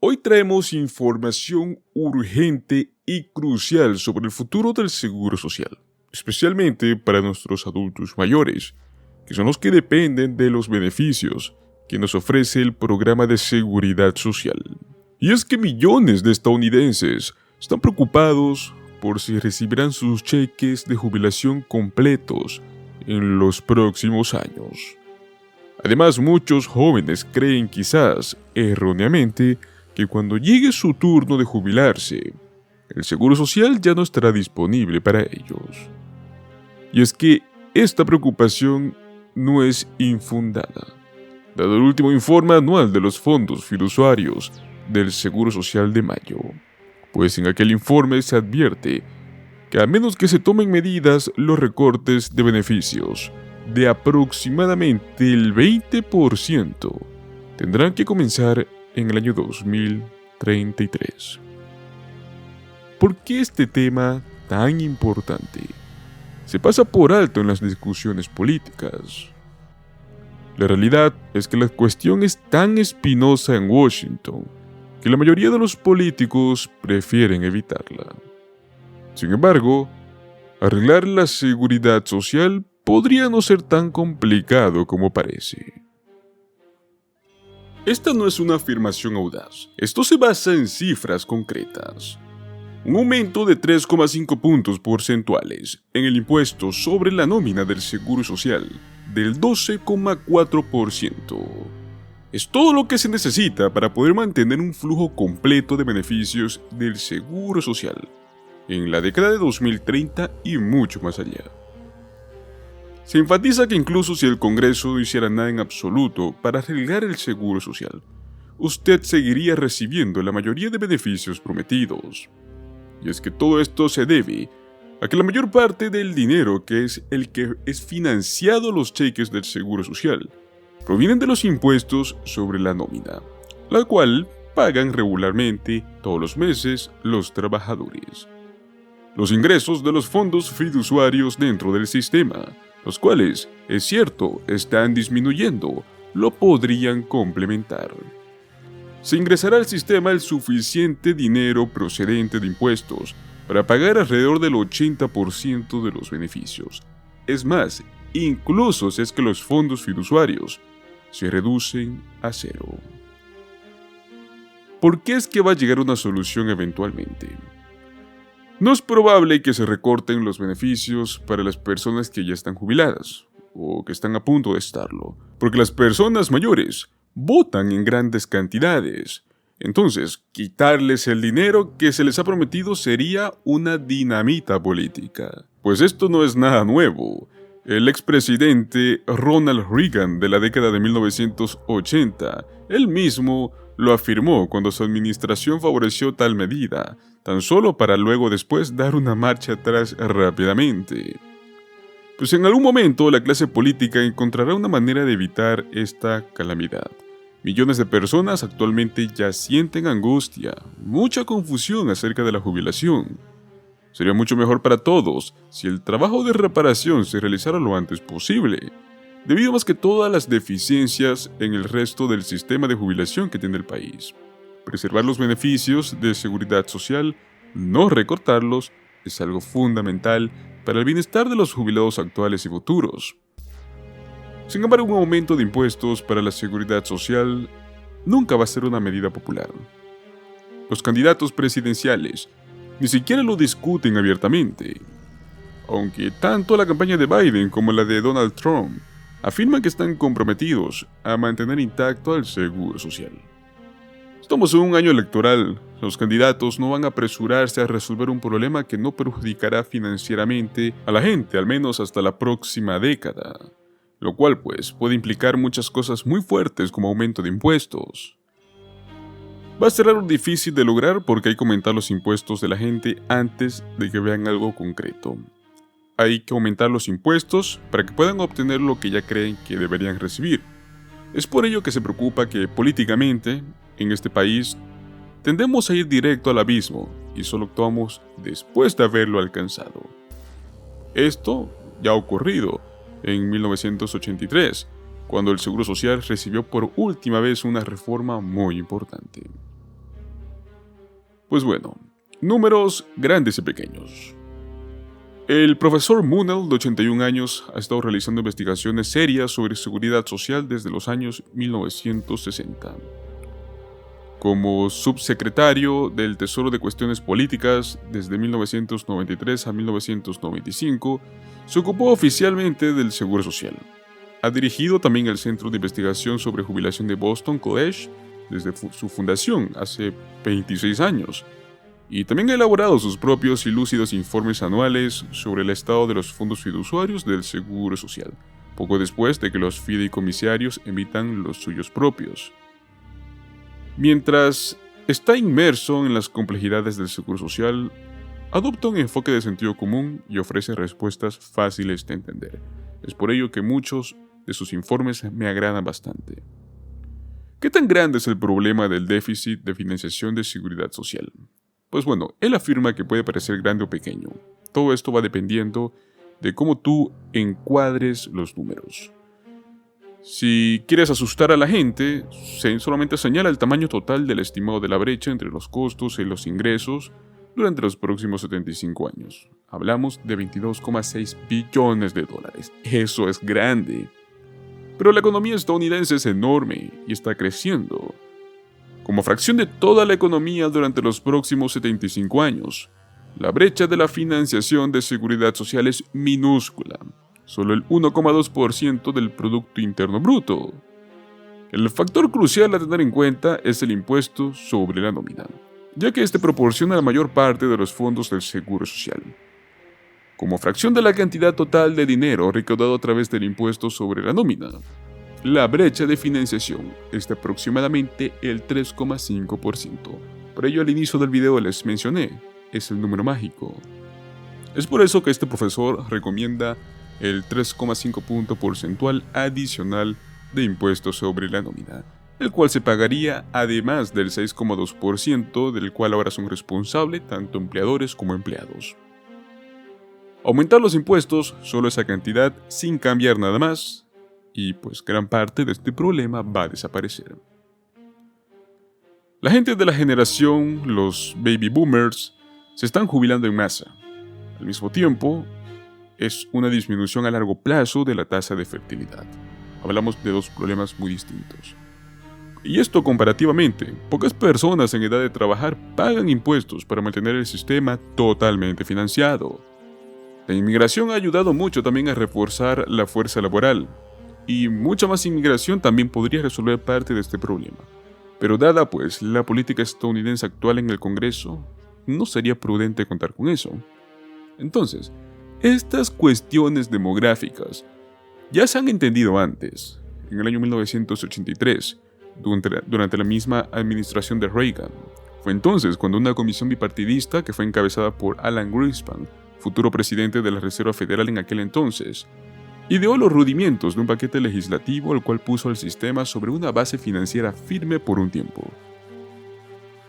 Hoy traemos información urgente y crucial sobre el futuro del seguro social, especialmente para nuestros adultos mayores, que son los que dependen de los beneficios que nos ofrece el programa de seguridad social. Y es que millones de estadounidenses están preocupados por si recibirán sus cheques de jubilación completos en los próximos años. Además, muchos jóvenes creen quizás erróneamente que cuando llegue su turno de jubilarse, el seguro social ya no estará disponible para ellos. Y es que esta preocupación no es infundada, dado el último informe anual de los fondos fiduciarios del Seguro Social de mayo, pues en aquel informe se advierte que a menos que se tomen medidas, los recortes de beneficios de aproximadamente el 20% tendrán que comenzar en el año 2033. ¿Por qué este tema tan importante se pasa por alto en las discusiones políticas? La realidad es que la cuestión es tan espinosa en Washington que la mayoría de los políticos prefieren evitarla. Sin embargo, arreglar la seguridad social podría no ser tan complicado como parece. Esta no es una afirmación audaz. Esto se basa en cifras concretas. Un aumento de 3,5 puntos porcentuales en el impuesto sobre la nómina del Seguro Social del 12,4%. Es todo lo que se necesita para poder mantener un flujo completo de beneficios del Seguro Social en la década de 2030 y mucho más allá. Se enfatiza que incluso si el Congreso no hiciera nada en absoluto para arreglar el Seguro Social, usted seguiría recibiendo la mayoría de beneficios prometidos. Y es que todo esto se debe a que la mayor parte del dinero que es el que es financiado los cheques del Seguro Social provienen de los impuestos sobre la nómina, la cual pagan regularmente todos los meses los trabajadores. Los ingresos de los fondos fiduciarios dentro del sistema, los cuales, es cierto, están disminuyendo, lo podrían complementar. Se ingresará al sistema el suficiente dinero procedente de impuestos para pagar alrededor del 80% de los beneficios. Es más, incluso si es que los fondos fiduciarios se reducen a cero. ¿Por qué es que va a llegar una solución eventualmente? No es probable que se recorten los beneficios para las personas que ya están jubiladas o que están a punto de estarlo, porque las personas mayores votan en grandes cantidades. Entonces, quitarles el dinero que se les ha prometido sería una dinamita política. Pues esto no es nada nuevo. El expresidente Ronald Reagan de la década de 1980, él mismo lo afirmó cuando su administración favoreció tal medida, tan solo para luego después dar una marcha atrás rápidamente. Pues en algún momento la clase política encontrará una manera de evitar esta calamidad. Millones de personas actualmente ya sienten angustia, mucha confusión acerca de la jubilación. Sería mucho mejor para todos si el trabajo de reparación se realizara lo antes posible, debido más que todo a las deficiencias en el resto del sistema de jubilación que tiene el país. Preservar los beneficios de seguridad social, no recortarlos, es algo fundamental para el bienestar de los jubilados actuales y futuros. Sin embargo, un aumento de impuestos para la seguridad social nunca va a ser una medida popular. Los candidatos presidenciales ni siquiera lo discuten abiertamente, aunque tanto la campaña de Biden como la de Donald Trump afirman que están comprometidos a mantener intacto al seguro social. Estamos en un año electoral. Los candidatos no van a apresurarse a resolver un problema que no perjudicará financieramente a la gente, al menos hasta la próxima década, lo cual pues puede implicar muchas cosas muy fuertes como aumento de impuestos. Va a ser algo difícil de lograr porque hay que aumentar los impuestos de la gente antes de que vean algo concreto. Hay que aumentar los impuestos para que puedan obtener lo que ya creen que deberían recibir. Es por ello que se preocupa que políticamente, en este país, tendemos a ir directo al abismo y solo actuamos después de haberlo alcanzado. Esto ya ha ocurrido en 1983, cuando el Seguro Social recibió por última vez una reforma muy importante. Pues bueno, números grandes y pequeños. El profesor Munnell, de 81 años, ha estado realizando investigaciones serias sobre seguridad social desde los años 1960. Como subsecretario del Tesoro de Cuestiones Políticas desde 1993 a 1995, se ocupó oficialmente del Seguro Social. Ha dirigido también el Centro de Investigación sobre Jubilación de Boston College desde su fundación hace 26 años, y también ha elaborado sus propios y lúcidos informes anuales sobre el estado de los fondos fiduciarios del Seguro Social, poco después de que los fideicomisarios emitan los suyos propios. Mientras está inmerso en las complejidades del Seguro Social, adopta un enfoque de sentido común y ofrece respuestas fáciles de entender. Es por ello que muchos de sus informes me agradan bastante. ¿Qué tan grande es el problema del déficit de financiación de seguridad social? Pues bueno, él afirma que puede parecer grande o pequeño. Todo esto va dependiendo de cómo tú encuadres los números. Si quieres asustar a la gente, solamente señala el tamaño total del estimado de la brecha entre los costos y los ingresos durante los próximos 75 años. Hablamos de 22,6 billones de dólares. Eso es grande. Pero la economía estadounidense es enorme y está creciendo. Como fracción de toda la economía durante los próximos 75 años, la brecha de la financiación de seguridad social es minúscula, solo el 1,2% del Producto Interno Bruto. El factor crucial a tener en cuenta es el impuesto sobre la nómina, ya que este proporciona la mayor parte de los fondos del Seguro Social. Como fracción de la cantidad total de dinero recaudado a través del impuesto sobre la nómina, la brecha de financiación es de aproximadamente el 3,5%. Por ello al inicio del video les mencioné, es el número mágico. Es por eso que este profesor recomienda el 3,5 punto porcentual adicional de impuestos sobre la nómina, el cual se pagaría además del 6,2% del cual ahora son responsables tanto empleadores como empleados. Aumentar los impuestos, solo esa cantidad, sin cambiar nada más, y pues gran parte de este problema va a desaparecer. La gente de la generación, los baby boomers, se están jubilando en masa. Al mismo tiempo, es una disminución a largo plazo de la tasa de fertilidad. Hablamos de dos problemas muy distintos. Y esto comparativamente, pocas personas en edad de trabajar pagan impuestos para mantener el sistema totalmente financiado. La inmigración ha ayudado mucho también a reforzar la fuerza laboral, y mucha más inmigración también podría resolver parte de este problema. Pero dada pues la política estadounidense actual en el Congreso, no sería prudente contar con eso. Entonces, estas cuestiones demográficas ya se han entendido antes. En el año 1983, durante la misma administración de Reagan. Fue entonces cuando una comisión bipartidista que fue encabezada por Alan Greenspan, futuro presidente de la Reserva Federal en aquel entonces, ideó los rudimentos de un paquete legislativo el cual puso al sistema sobre una base financiera firme por un tiempo.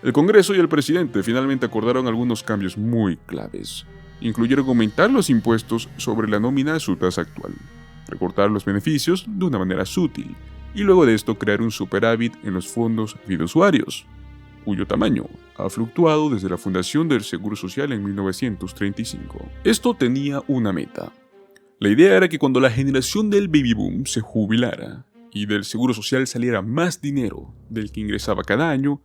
El Congreso y el presidente finalmente acordaron algunos cambios muy claves. Incluyeron aumentar los impuestos sobre la nómina a su tasa actual, recortar los beneficios de una manera sutil, y luego de esto crear un superávit en los fondos fiduciarios, cuyo tamaño ha fluctuado desde la fundación del Seguro Social en 1935. Esto tenía una meta. La idea era que cuando la generación del baby boom se jubilara y del Seguro Social saliera más dinero del que ingresaba cada año,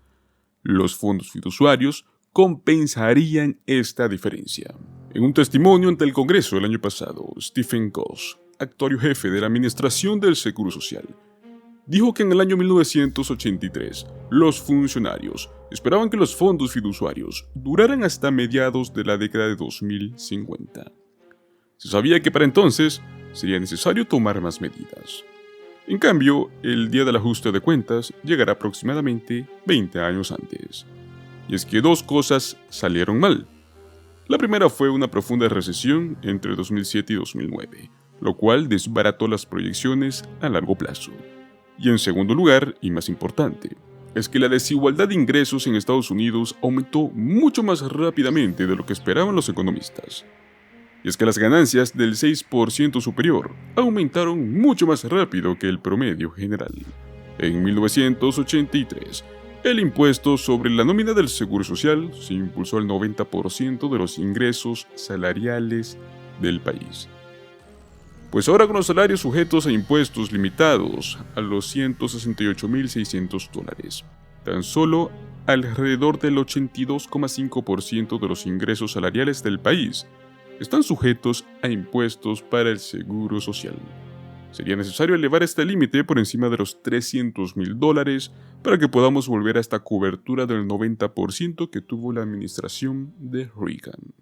los fondos fiduciarios compensarían esta diferencia. En un testimonio ante el Congreso el año pasado, Stephen Goss, actuario jefe de la Administración del Seguro Social, dijo que en el año 1983 los funcionarios esperaban que los fondos fiduciarios duraran hasta mediados de la década de 2050. Se sabía que para entonces sería necesario tomar más medidas. En cambio, el día del ajuste de cuentas llegará aproximadamente 20 años antes. Y es que dos cosas salieron mal. La primera fue una profunda recesión entre 2007 y 2009, lo cual desbarató las proyecciones a largo plazo. Y en segundo lugar, y más importante, es que la desigualdad de ingresos en Estados Unidos aumentó mucho más rápidamente de lo que esperaban los economistas. Y es que las ganancias del 6% superior aumentaron mucho más rápido que el promedio general. En 1983, El impuesto sobre la nómina del Seguro Social se impulsó al 90% de los ingresos salariales del país. Pues ahora con los salarios sujetos a impuestos limitados a los $168.600, tan solo alrededor del 82,5% de los ingresos salariales del país están sujetos a impuestos para el Seguro Social. Sería necesario elevar este límite por encima de los $300.000 para que podamos volver a esta cobertura del 90% que tuvo la administración de Reagan.